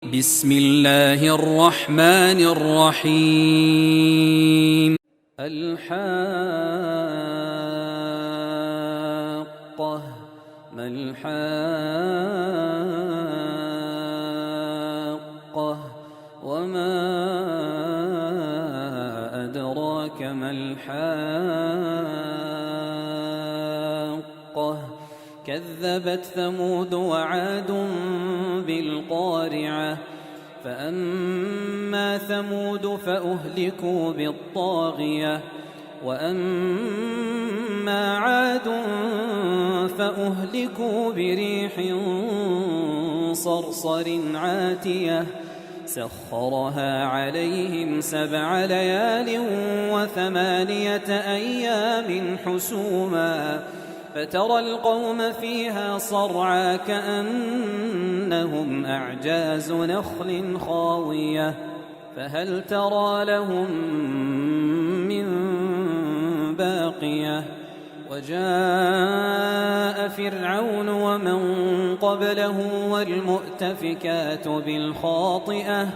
بسم الله الرحمن الرحيم. الحاقة ما الحاقة وما أدراك ما الحاقة كذبت ثمود وعاد بالقارعة فأما ثمود فأهلكوا بالطاغية وأما عاد فأهلكوا بريح صرصر عاتية سخرها عليهم 7 ليال و8 أيام حسوما فترى القوم فيها صرعى كأنهم أعجاز نخل خاوية فهل ترى لهم من باقية وجاء فرعون ومن قبله والمؤتفكات بالخاطئة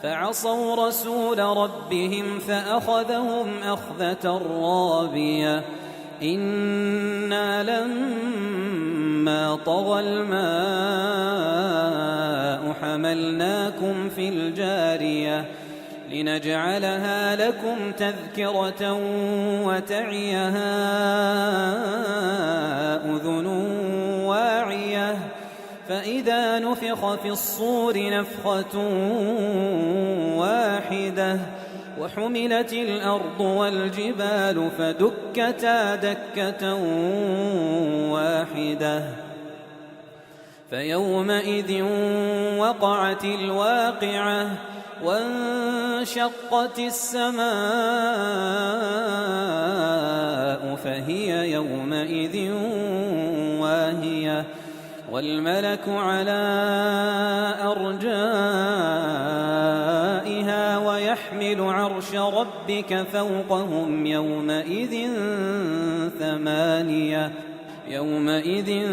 فعصوا رسول ربهم فأخذهم أخذة رابية إنا لما طغى الماء حملناكم في الجارية لنجعلها لكم تذكرة وتعيها أذن واعية فإذا نفخ في الصور نفخة واحدة وحملت الأرض والجبال فدكتا دكة واحدة فيومئذ وقعت الواقعة وانشقت السماء فهي يومئذ واهية والملك على أرجائها ويحمل عرش ربك فوقهم يومئذ 8 يومئذ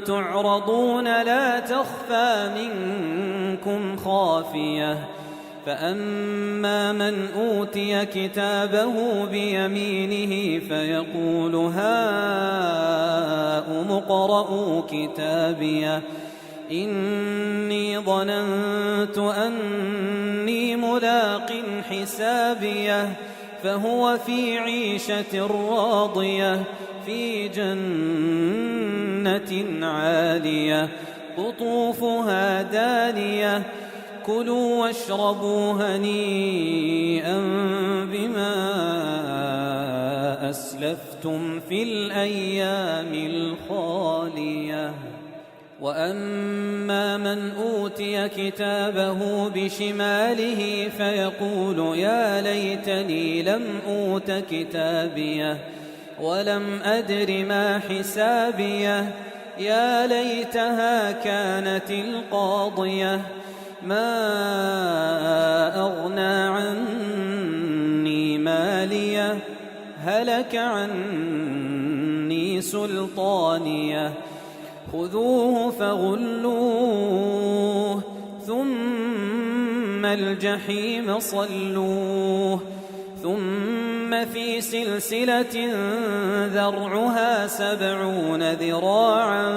تعرضون لا تخفى منكم خافية فأما من أوتي كتابه بيمينه فيقول هاؤم اقرءوا كتابيه إني ظننت أني ملاق حسابيه فهو في عيشة راضية في جنة عالية قطوفها دانية كلوا واشربوا هنيئا بما أسلفتم في الأيام الخالية وأما من أوتي كتابه بشماله فيقول يا ليتني لم أوت كتابيه ولم أدر ما حسابيه يا ليتها كانت القاضية ما أغنى عني ماليه هلك عني سلطانيه خذوه فغلوه ثم الجحيم صلوه ثم في سلسلة ذرعها 70 ذراعا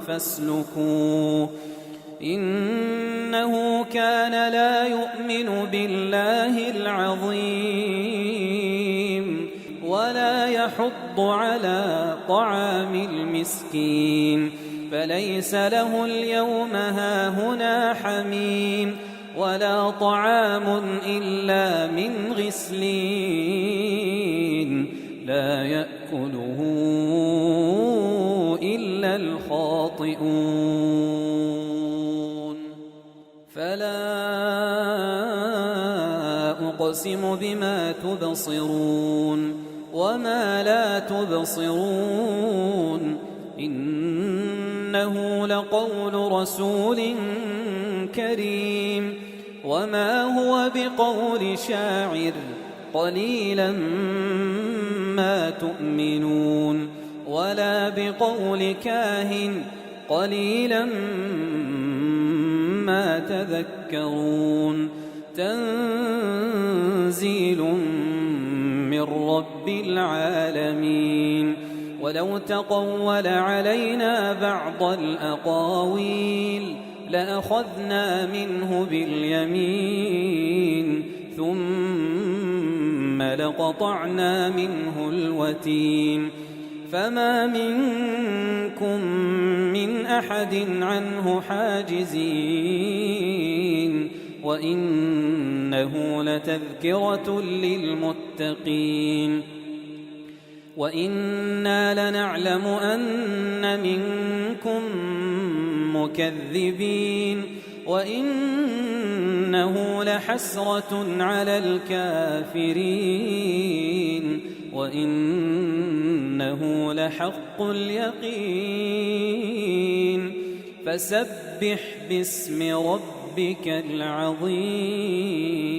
فاسلكوه إنه كان لا يؤمن بالله العظيم ولا يحض على طعام المسكين فليس له اليوم هاهنا حميم ولا طعام إلا من غسلين لا يأكله إلا الخاطئون فلا أقسم بما تبصرون وما لا تبصرون إنه لقول رسول كريم وما هو بقول شاعر قليلا ما تؤمنون ولا بقول كاهن قليلا ما تذكرون تنزيل من رب العالمين ولو تقول علينا بعض الأقاويل لأخذنا منه باليمين ثم لقطعنا منه الوتين فما منكم من أحد عنه حاجزين وإنه لتذكرة للمتقين وإنا لنعلم أن منكم مكذبين وإنه لحسرة على الكافرين وإنه لحق اليقين فسبح باسم ربك العظيم.